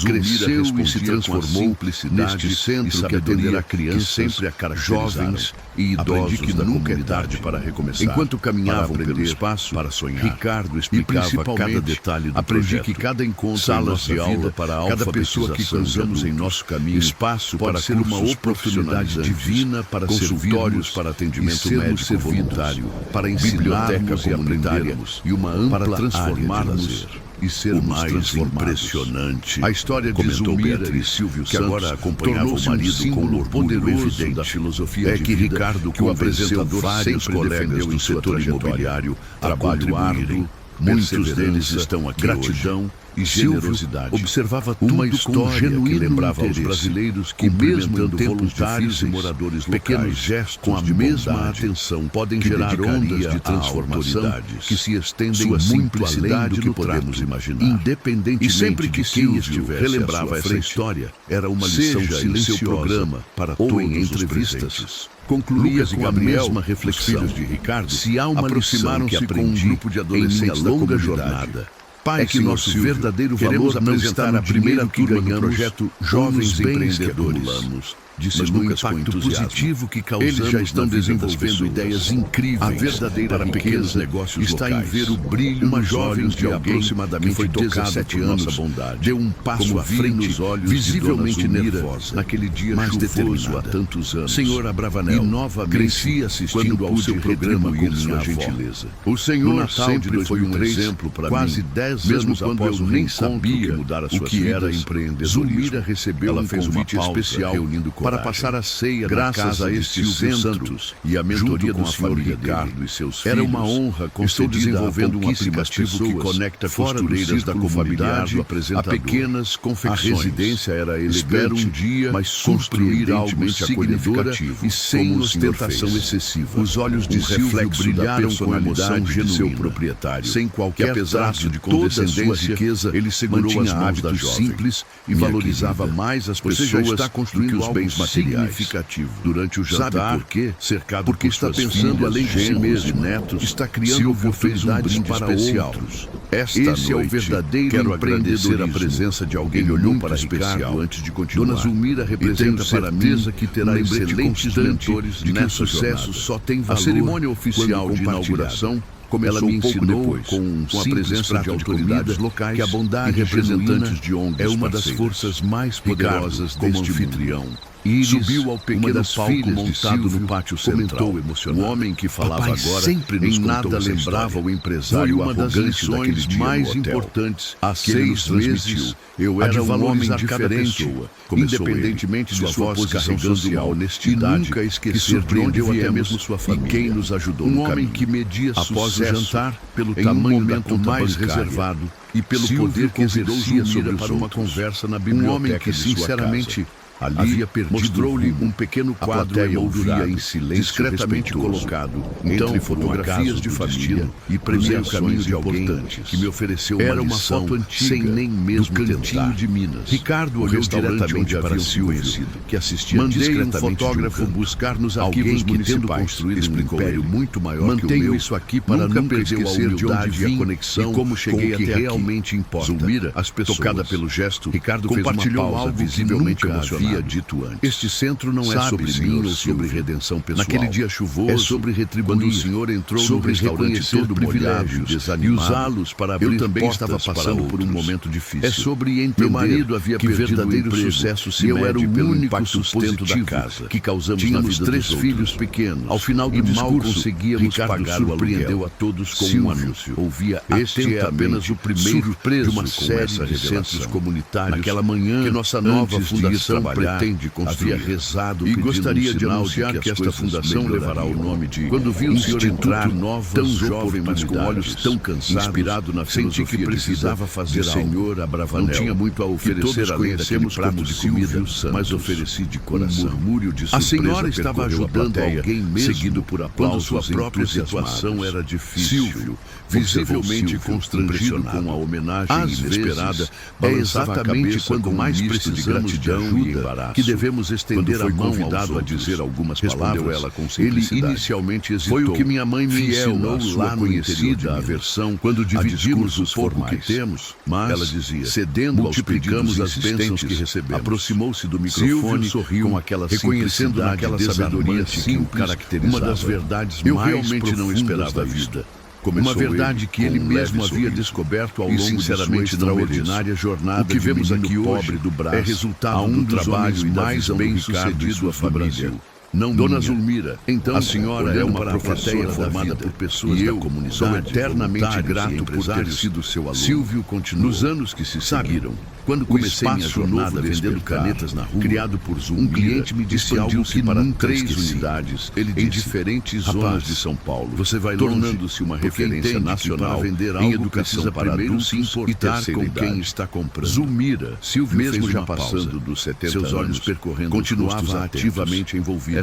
S1: cresceu e se transformou neste centro que atenderá crianças, sempre a jovens e idosos que nunca é tarde para recomeçar. Enquanto caminhavam pelo espaço para sonhar, Ricardo explicava cada detalhe do projeto. Que cada encontro, salas de aula para cada pessoa que cruzamos em nosso caminho, espaço para ser uma oportunidade divina para consultórios para atendimento médico voluntário, para biblioteca comunitária e uma ampla para transformarmos e ser mais impressionante. A história de Zulmira e Silvio Santos, que agora acompanhava o marido com um poderoso da filosofia de vida, Ricardo, que o apresentador sempre defendeu do setor imobiliário, trabalho árduo. Muitos deles estão aqui gratidão e generosidade. Observava uma história que lembrava aos brasileiros que, mesmo em tempos difíceis, moradores pequenos gestos com a mesma atenção podem gerar ondas de transformação que se estendem muito além do que podemos imaginar. Independentemente e sempre que quem estivesse relembrava essa história, era uma lição em seu programa para ou em entrevistas. Concluía com a mesma reflexão de Ricardo, se há uma lição que aprendi com um grupo de adolescentes da longa jornada. Pai, é que nosso verdadeiro valor não está na primeira turma do projeto Jovens Empreendedores, disse
S2: mas no
S1: Lucas com
S2: impacto
S1: entusiasmo
S2: positivo que causamos
S1: eles já estão
S2: na vida das
S1: desenvolvendo
S2: pessoas.
S1: ideias incríveis.
S2: A verdadeira
S1: para pequenos
S2: riqueza
S1: negócios
S2: está
S1: locais.
S2: em ver o brilho
S1: Uma
S2: nos
S1: jovem
S2: olhos
S1: de
S2: de alguém
S1: aproximadamente
S2: que foi tocado
S1: 17
S2: por
S1: anos
S2: nossa bondade.
S1: deu um passo
S2: Como
S1: à
S2: vi
S1: frente,
S2: nos olhos
S1: visivelmente
S2: de Dona Zulmira,
S1: nervosa,
S2: naquele dia
S1: mas
S2: chuvoso
S1: determinada.
S2: há tantos anos.
S1: Senhor Abravanel,
S2: E novamente,
S1: cresci assistindo
S2: quando
S1: ao
S2: pude
S1: seu programa
S2: retribuir
S1: com minha
S2: sua
S1: avó.
S2: gentileza.
S1: O
S2: No
S1: Senhor
S2: Natal
S1: sempre
S2: de
S1: foi um
S2: 2003,
S1: exemplo para
S2: quase
S1: mim,
S2: 10
S1: mesmo
S2: anos
S1: quando
S2: após
S1: eu
S2: o
S1: nem
S2: reencontro
S1: sabia
S2: que mudara
S1: o
S2: suas
S1: que era
S2: vidas,
S1: empreendedorismo.
S2: Zulmira recebeu
S1: Ela
S2: um
S1: fez uma
S2: convite
S1: pausa,
S2: especial
S1: reunindo
S2: para
S1: coragem.
S2: passar a ceia
S1: Graças
S2: na casa
S1: a
S2: de
S1: este
S2: Silvio
S1: centro
S2: Santos
S1: e a mentoria
S2: junto com
S1: do
S2: a
S1: senhor
S2: família
S1: Ricardo
S2: dele.
S1: e seus
S2: Era
S1: filhos.
S2: uma honra
S1: Estou
S2: concedida
S1: desenvolvendo
S2: a
S1: um
S2: pouquíssimas
S1: aplicativo que
S2: pessoas
S1: conecta
S2: fora do
S1: costureiras da
S2: círculo familiar
S1: comunidade
S2: do
S1: a
S2: apresentador.
S1: pequenas
S2: A
S1: confecções.
S2: residência era
S1: Espero
S2: elegante,
S1: um dia
S2: mas
S1: construir algo
S2: surpreendentemente acolhedora
S1: significativo
S2: e sem
S1: como o senhor
S2: ostentação
S1: fez.
S2: excessiva.
S1: Os olhos de
S2: Um
S1: Silvio
S2: reflexo
S1: brilharam
S2: da
S1: com a emoção
S2: personalidade de seu
S1: genuína,
S2: proprietário,
S1: sem qualquer
S2: que apesar
S1: traço
S2: de
S1: de
S2: toda a sua
S1: condescendência,
S2: riqueza,
S1: ele segurou
S2: mantinha
S1: as mãos da
S2: hábitos
S1: jovem.
S2: simples e
S1: Minha
S2: valorizava
S1: querida,
S2: mais as
S1: você
S2: pessoas
S1: já está
S2: do que
S1: construindo
S2: os
S1: algo
S2: bens materiais.
S1: significativo.
S2: Durante o jantar,
S1: Sabe por quê?
S2: cercado
S1: Porque
S2: por
S1: está
S2: suas
S1: pensando
S2: filhas,
S1: além de si
S2: genros
S1: mesmo.
S2: e netos,
S1: Está criando
S2: Silvio fez um
S1: oportunidades
S2: brinde
S1: para
S2: especial.
S1: outros.
S2: Esta
S1: Esse é o
S2: noite,
S1: verdadeiro
S2: quero agradecer a
S1: empreendedorismo.
S2: presença de alguém
S1: Ele olhou
S2: muito
S1: para
S2: especial
S1: Ricardo
S2: antes de continuar.
S1: Dona Zulmira representa
S2: E tenho
S1: para mim
S2: certeza que terá
S1: um lembrete
S2: excelentes
S1: constante
S2: mentores
S1: de que o
S2: nessa
S1: sucesso
S2: jornada.
S1: só tem
S2: A
S1: valor
S2: cerimônia oficial
S1: quando
S2: de inauguração
S1: começou
S2: ela me
S1: um pouco
S2: ensinou
S1: depois,
S2: com a
S1: simples
S2: presença
S1: prato
S2: de
S1: de
S2: autoridades
S1: comida,
S2: locais
S1: que a bondade
S2: e representantes
S1: genuína
S2: de ONGs
S1: é uma das
S2: parceiras.
S1: forças mais poderosas
S2: Ricardo, como
S1: deste
S2: anfitrião,
S1: mundo. Iris,
S2: subiu ao
S1: uma
S2: pequeno
S1: das
S2: palco
S1: filhas de
S2: montado
S1: Silvio,
S2: no pátio
S1: comentou
S2: central.
S1: emocionado.
S2: O homem que falava
S1: Papai
S2: agora
S1: sempre nos
S2: em
S1: contou
S2: nada
S1: essa
S2: lembrava
S1: história.
S2: o empresário
S1: Foi uma das
S2: arrogante daquele
S1: lições
S2: dia
S1: mais
S2: no hotel.
S1: importantes
S2: Há
S1: que ele nos
S2: 6 meses
S1: transmitiu.
S2: eu
S1: A
S2: era
S1: de
S2: um homem
S1: valorizar cada
S2: diferente,
S1: pessoa, começou
S2: independentemente
S1: ele,
S2: de sua
S1: voz
S2: posição
S1: carregando
S2: social,
S1: uma honestidade
S2: e nunca esquecer
S1: que surpreendeu
S2: de onde
S1: até
S2: viemos
S1: mesmo sua
S2: e
S1: família.
S2: quem nos ajudou
S1: Um
S2: no
S1: homem
S2: caminho.
S1: que media
S2: Após
S1: sucesso
S2: o jantar,
S1: pelo
S2: em
S1: tamanho
S2: um
S1: da
S2: momento
S1: conta
S2: mais
S1: bancária
S2: reservado
S1: e pelo
S2: Silvio
S1: poder que
S2: convidou
S1: exercia
S2: Zulmira
S1: sobre os
S2: para uma
S1: outros.
S2: conversa na
S1: Um
S2: biblioteca
S1: homem que
S2: de sua
S1: sinceramente
S2: casa. Ali
S1: havia perdido
S2: mostrou-lhe
S1: o rumo.
S2: um pequeno
S1: A
S2: quadro
S1: plateia
S2: emoldurado,
S1: ouvia em silêncio
S2: discretamente
S1: respeitoso.
S2: colocado
S1: Então,
S2: entre
S1: no
S2: fotografias
S1: acaso
S2: de
S1: do
S2: família
S1: destino,
S2: e premiações
S1: cruzei o caminho
S2: de alguém
S1: importantes.
S2: que me ofereceu
S1: Era uma
S2: lição
S1: foto antiga,
S2: sem nem mesmo
S1: do cantinho
S2: tentar.
S1: de Minas.
S2: Ricardo
S1: O
S2: olhou
S1: restaurante
S2: diretamente
S1: onde
S2: para
S1: havia se
S2: Silvio,
S1: conhecido.
S2: que assistia
S1: Mandei um
S2: discretamente
S1: fotógrafo
S2: de um canto.
S1: buscar nos
S2: Alguém
S1: arquivos
S2: que, tendo
S1: municipais,
S2: construído um
S1: explicou
S2: império
S1: ele.
S2: muito maior
S1: Mantenho
S2: que o meu,
S1: isso aqui para
S2: nunca
S1: nunca
S2: perdeu a
S1: esquecer de onde
S2: humildade e a
S1: vim
S2: conexão
S1: e como cheguei
S2: com o que
S1: até aqui.
S2: realmente importa.
S1: Zulmira,
S2: As pessoas,
S1: tocada pelo gesto,
S2: Ricardo
S1: compartilhou
S2: fez uma pausa
S1: algo que
S2: visivelmente
S1: nunca
S2: emocionado.
S1: havia dito antes.
S2: Este centro não é
S1: Sabe,
S2: sobre
S1: senhor
S2: mim ou sobre
S1: Silvio,
S2: redenção pessoal.
S1: naquele dia chuvoso,
S2: é sobre retribuir.
S1: quando o senhor entrou
S2: sobre
S1: no restaurante
S2: reconhecer
S1: todo molhado,
S2: privilégios e
S1: desanimado,
S2: usá-los para abrir
S1: eu também
S2: portas
S1: estava
S2: para
S1: passando por um
S2: outros.
S1: momento difícil.
S2: É sobre entender
S1: Meu marido havia
S2: que
S1: perdido
S2: verdadeiro
S1: o emprego,
S2: sucesso se
S1: e eu era
S2: mede
S1: o
S2: pelo
S1: único
S2: impacto
S1: sustento da
S2: positivo
S1: casa.
S2: que causamos
S1: Tínhamos
S2: na vida
S1: 3
S2: dos
S1: filhos
S2: outros.
S1: pequenos.
S2: Ao final do
S1: e mal
S2: discurso,
S1: conseguíamos
S2: Ricardo
S1: pagar o
S2: surpreendeu
S1: aluguel.
S2: a todos com
S1: Silvio
S2: um anúncio.
S1: ouvia
S2: Este é apenas o primeiro
S1: surpreso
S2: de uma
S1: com
S2: série
S1: essa
S2: de
S1: revelação.
S2: centros comunitários
S1: Naquela manhã,
S2: que nossa nova
S1: antes de ir
S2: fundação
S1: trabalhar,
S2: pretende construir.
S1: havia rezado
S2: E
S1: pedindo
S2: gostaria
S1: um
S2: de
S1: sinal
S2: anunciar
S1: de
S2: que
S1: as
S2: esta
S1: coisas
S2: fundação levará o
S1: melhorariam.
S2: nome de
S1: Quando vi o senhor
S2: Instituto
S1: entrar,
S2: Novas
S1: tão jovem, mas com olhos
S2: Oportunidades,
S1: tão cansados,
S2: inspirado na
S1: senti
S2: filosofia
S1: que precisava
S2: de
S1: fazer
S2: vida,
S1: algo.
S2: Senhor Abravanel,
S1: Não tinha muito a
S2: que
S1: oferecer
S2: todos
S1: além daquele
S2: conhecemos
S1: prato
S2: como
S1: de
S2: Silvio
S1: comida,
S2: Santos,
S1: mas ofereci de coração.
S2: Um murmúrio de
S1: A
S2: surpresa
S1: senhora estava
S2: percorreu a
S1: ajudando
S2: plateia,
S1: alguém mesmo,
S2: seguido por
S1: quando
S2: aplausos
S1: sua própria
S2: entusiasmados.
S1: situação era difícil.
S2: Silvio,
S1: Visivelmente
S2: Silvio,
S1: constrangido
S2: impressionado.
S1: com a homenagem
S2: Às
S1: inesperada,
S2: vezes,
S1: é
S2: balançava a
S1: exatamente
S2: cabeça
S1: quando
S2: com um
S1: mais
S2: misto de
S1: precisamos de
S2: gratidão e
S1: ajuda
S2: embaraço.
S1: que devemos estender
S2: Quando
S1: a
S2: foi
S1: mão
S2: convidado
S1: aos
S2: a
S1: outros.
S2: dizer algumas
S1: Respondeu
S2: palavras,
S1: ela com
S2: ele
S1: simplicidade.
S2: inicialmente hesitou.
S1: Foi o que minha mãe me
S2: Fiel
S1: ensinou
S2: à sua
S1: lá no interior de
S2: conhecida
S1: Minas.
S2: aversão
S1: Quando dividimos
S2: discursos
S1: o pouco que
S2: formais.
S1: temos,
S2: Mas,
S1: ela dizia,
S2: cedendo aos
S1: multiplicamos
S2: pedidos
S1: as bênçãos
S2: insistentes,
S1: que recebemos.
S2: aproximou-se do
S1: Silvio
S2: microfone
S1: sorriu,
S2: com aquela
S1: reconhecendo
S2: simplicidade
S1: naquela sabedoria
S2: desarmante que o
S1: simples
S2: caracterizava.
S1: uma das verdades
S2: Eu
S1: mais
S2: realmente não
S1: profundas
S2: esperava
S1: da
S2: isto.
S1: vida.
S2: Uma verdade
S1: ele,
S2: que
S1: com
S2: ele
S1: um
S2: mesmo
S1: leve
S2: havia
S1: sorriso.
S2: descoberto ao
S1: E,
S2: longo de sua
S1: sinceramente, não
S2: extraordinária
S1: mereço.
S2: jornada.
S1: O que
S2: de
S1: vemos
S2: menino
S1: aqui
S2: pobre
S1: hoje
S2: do Brás
S1: é resultado
S2: a um
S1: do
S2: dos
S1: trabalho
S2: homens
S1: e da
S2: mais
S1: visão do
S2: bem-sucedidos
S1: Ricardo e sua
S2: da família.
S1: família.
S2: Não
S1: Dona
S2: minha.
S1: Zulmira,
S2: Então,
S1: a senhora é
S2: olhando
S1: uma
S2: para a
S1: professora
S2: plateia
S1: da
S2: formada
S1: vida.
S2: por pessoas
S1: E
S2: da
S1: eu
S2: comunidade,
S1: sou eternamente
S2: voluntários e
S1: grato por ter
S2: empresários.
S1: sido seu aluno.
S2: Silvio continuou.
S1: Nos anos que se
S2: Sabe,
S1: seguiram,
S2: quando
S1: o
S2: comecei minha
S1: espaço
S2: jornada
S1: novo
S2: vendendo
S1: despertar,
S2: canetas na rua,
S1: criado por Zulmira,
S2: um cliente me disse algo
S1: expandiu-se
S2: que
S1: para
S2: nunca
S1: 3
S2: esqueci.
S1: unidades
S2: Ele
S1: em
S2: disse,
S1: diferentes
S2: "Rapaz,
S1: zonas de São Paulo,
S2: você vai
S1: tornando-se
S2: longe,
S1: uma
S2: porque
S1: referência
S2: entende que
S1: nacional
S2: para vender
S1: em
S2: algo
S1: educação
S2: precisa
S1: para
S2: primeiro
S1: adultos
S2: se importar
S1: e terceira
S2: com
S1: idade.
S2: quem está comprando."
S1: Zulmira,
S2: Silvio
S1: mesmo
S2: fez
S1: já
S2: uma
S1: passando
S2: pausa.
S1: dos 70
S2: Seus olhos
S1: anos,
S2: percorrendo
S1: continuava
S2: os rostos
S1: ativamente
S2: atentos.
S1: envolvido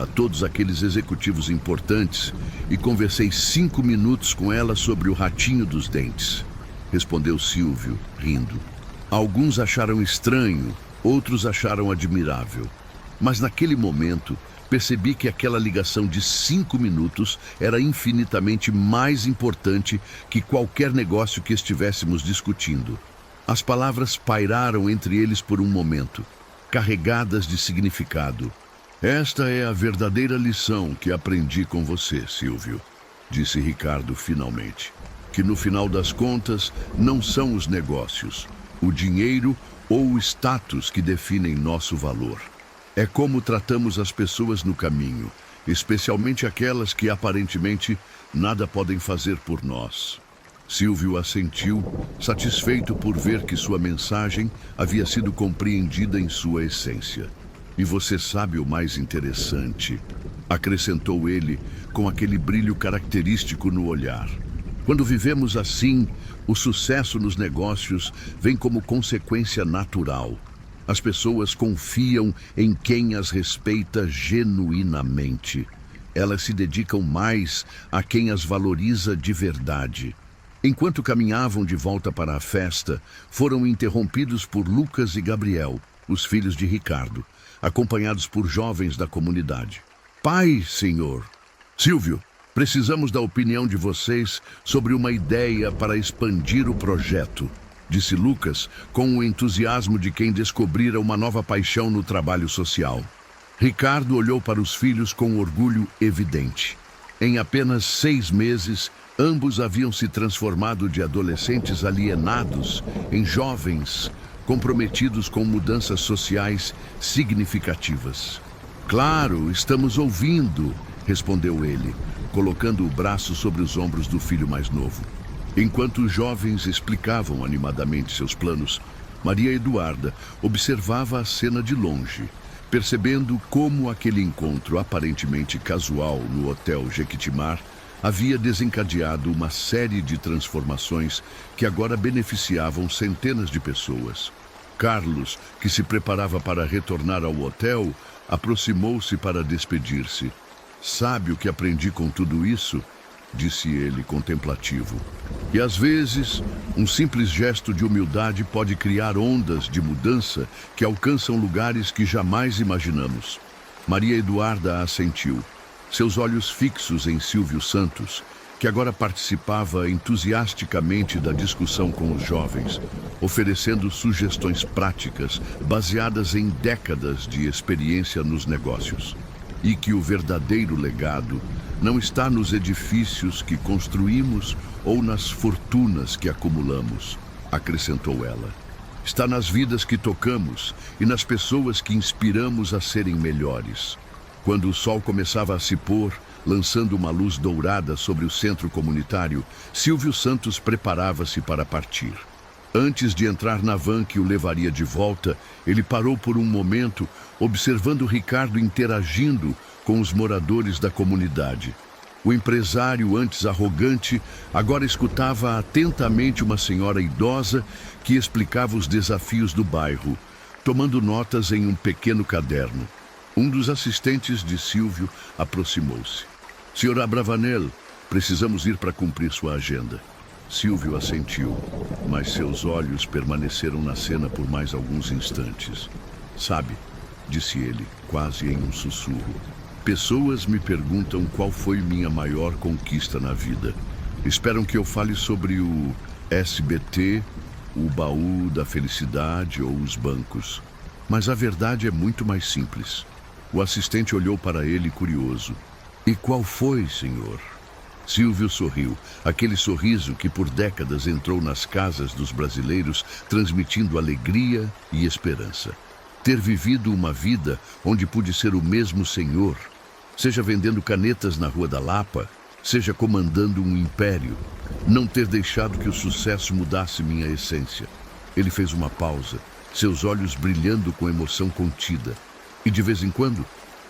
S1: a todos aqueles executivos importantes e conversei 5 minutos com ela sobre o ratinho dos dentes, respondeu Silvio, rindo. Alguns acharam estranho, outros acharam admirável. Mas naquele momento, percebi que aquela ligação de 5 minutos era infinitamente mais importante que qualquer negócio que estivéssemos discutindo. As palavras pairaram entre eles por um momento, carregadas de significado. Esta é a verdadeira lição que aprendi com você, Silvio, disse Ricardo finalmente. Que no final das contas, não são os negócios, o dinheiro ou o status que definem nosso valor. É como tratamos as pessoas no caminho, especialmente aquelas que aparentemente nada podem fazer por nós. Silvio assentiu, satisfeito por ver que sua mensagem havia sido compreendida em sua essência. E você sabe o mais interessante, acrescentou ele com aquele brilho característico no olhar. Quando vivemos assim, o sucesso nos negócios vem como consequência natural. As pessoas confiam em quem as respeita genuinamente. Elas se dedicam mais a quem as valoriza de verdade. Enquanto caminhavam de volta para a festa, foram interrompidos por Lucas e Gabriel, os filhos de Ricardo, acompanhados por jovens da comunidade. Pai, senhor. Silvio, precisamos da opinião de vocês sobre uma ideia para expandir o projeto, disse Lucas, com o entusiasmo de quem descobrira uma nova paixão no trabalho social. Ricardo olhou para os filhos com orgulho evidente. Em apenas 6 meses, ambos haviam se transformado de adolescentes alienados em jovens comprometidos com mudanças sociais significativas. Claro, estamos ouvindo, respondeu ele, colocando o braço sobre os ombros do filho mais novo. Enquanto os jovens explicavam animadamente seus planos, Maria Eduarda observava a cena de longe, percebendo como aquele encontro aparentemente casual no Hotel Jequitimar havia desencadeado uma série de transformações que agora beneficiavam centenas de pessoas. Carlos, que se preparava para retornar ao hotel, aproximou-se para despedir-se. Sabe o que aprendi com tudo isso? Disse ele contemplativo. E às vezes, um simples gesto de humildade pode criar ondas de mudança que alcançam lugares que jamais imaginamos. Maria Eduarda assentiu, seus olhos fixos em Silvio Santos, que agora participava entusiasticamente da discussão com os jovens, oferecendo sugestões práticas baseadas em décadas de experiência nos negócios. E que o verdadeiro legado não está nos edifícios que construímos ou nas fortunas que acumulamos, acrescentou ela. Está nas vidas que tocamos e nas pessoas que inspiramos a serem melhores. Quando o sol começava a se pôr, lançando uma luz dourada sobre o centro comunitário, Silvio Santos preparava-se para partir. Antes de entrar na van que o levaria de volta, ele parou por um momento, observando Ricardo interagindo com os moradores da comunidade. O empresário, antes arrogante, agora escutava atentamente uma senhora idosa que explicava os desafios do bairro, tomando notas em um pequeno caderno. Um dos assistentes de Silvio aproximou-se. Sr. Abravanel, precisamos ir para cumprir sua agenda. Silvio assentiu, mas seus olhos permaneceram na cena por mais alguns instantes. Sabe, disse ele, quase em um sussurro, pessoas me perguntam qual foi minha maior conquista na vida. Esperam que eu fale sobre o SBT, o baú da felicidade ou os bancos. Mas a verdade é muito mais simples. O assistente olhou para ele curioso. E qual foi, senhor? Silvio sorriu, aquele sorriso que por décadas entrou nas casas dos brasileiros, transmitindo alegria e esperança. Ter vivido uma vida onde pude ser o mesmo senhor, seja vendendo canetas na Rua da Lapa, seja comandando um império, não ter deixado que o sucesso mudasse minha essência. Ele fez uma pausa, seus olhos brilhando com emoção contida. E de vez em quando,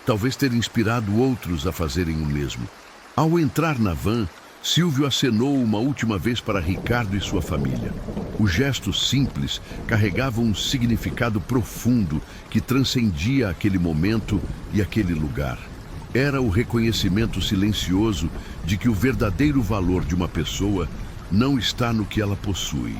S1: talvez ter inspirado outros a fazerem o mesmo. Ao entrar na van, Silvio acenou uma última vez para Ricardo e sua família. O gesto simples carregava um significado profundo que transcendia aquele momento e aquele lugar. Era o reconhecimento silencioso de que o verdadeiro valor de uma pessoa não está no que ela possui,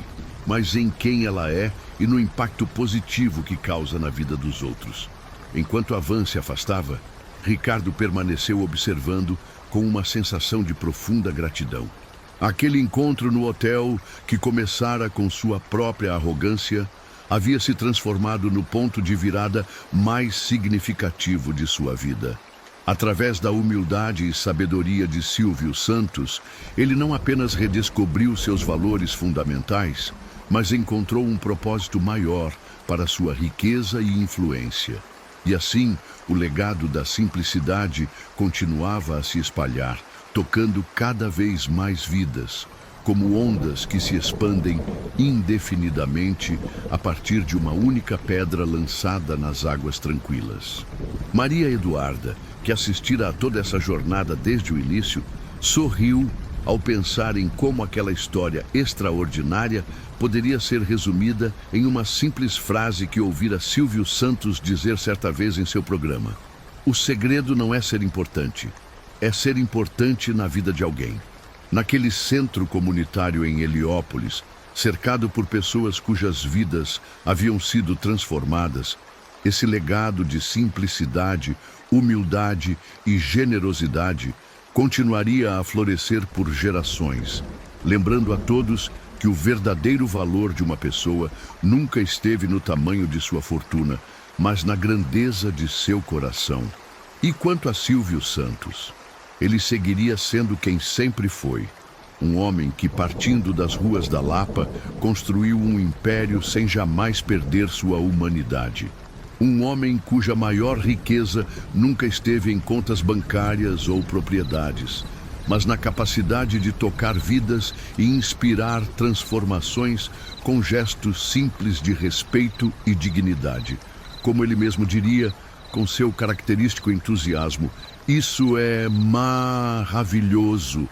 S1: mas em quem ela é e no impacto positivo que causa na vida dos outros. Enquanto a van se afastava, Ricardo permaneceu observando com uma sensação de profunda gratidão. Aquele encontro no hotel, que começara com sua própria arrogância, havia se transformado no ponto de virada mais significativo de sua vida. Através da humildade e sabedoria de Silvio Santos, ele não apenas redescobriu seus valores fundamentais, mas encontrou um propósito maior para sua riqueza e influência. E assim, o legado da simplicidade continuava a se espalhar, tocando cada vez mais vidas, como ondas que se expandem indefinidamente a partir de uma única pedra lançada nas águas tranquilas. Maria Eduarda, que assistira a toda essa jornada desde o início, sorriu ao pensar em como aquela história extraordinária poderia ser resumida em uma simples frase que ouvira Silvio Santos dizer certa vez em seu programa: "O segredo não é ser importante, é ser importante na vida de alguém." Naquele centro comunitário em Heliópolis, cercado por pessoas cujas vidas haviam sido transformadas, esse legado de simplicidade, humildade e generosidade continuaria a florescer por gerações, lembrando a todos que o verdadeiro valor de uma pessoa nunca esteve no tamanho de sua fortuna, mas na grandeza de seu coração. E quanto a Silvio Santos, ele seguiria sendo quem sempre foi, um homem que, partindo das ruas da Lapa, construiu um império sem jamais perder sua humanidade. Um homem cuja maior riqueza nunca esteve em contas bancárias ou propriedades, mas na capacidade de tocar vidas e inspirar transformações com gestos simples de respeito e dignidade. Como ele mesmo diria, com seu característico entusiasmo: "Isso é maravilhoso.